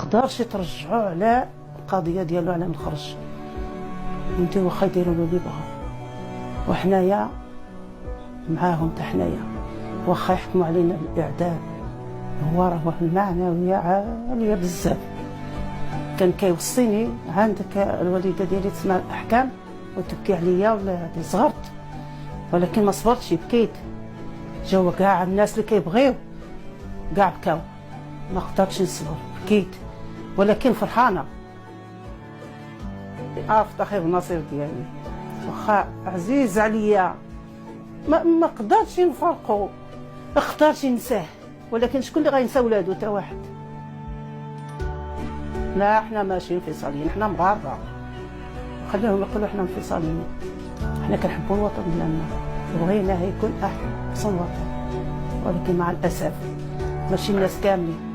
مقدرش يترجعوا على القضيه ديالو على من خرج. انت واخا يديروا له اللي بغاو وحنايا معاهم حتى حنايا، واخا يحكموا علينا بالاعدام هو راه المعنويه عاليه بزاف. كان كيوصيني عندك الوالده ديالي تسمع الاحكام وتبكي عليا ولا صغرت، ولكن ما صبرتش بكيت. جاوا كاع الناس اللي كيبغيو كاع بكاو، ما قدرتش نصبر بكيت، ولكن فرحانه. عرفت اخي النصير ديالي واخا عزيز عليا ما قدرتش نفرقو، اختارش ننساه، ولكن شكون اللي غينسى ولادو؟ تا واحد. لا حنا ماشي انفصاليين، حنا مغاربه، خليهم يقولوا حنا انفصاليين. حنا كنحبوا الوطن ديالنا وبغيناه يكون احسن وطن، ولكن مع الاسف ماشي الناس كاملين.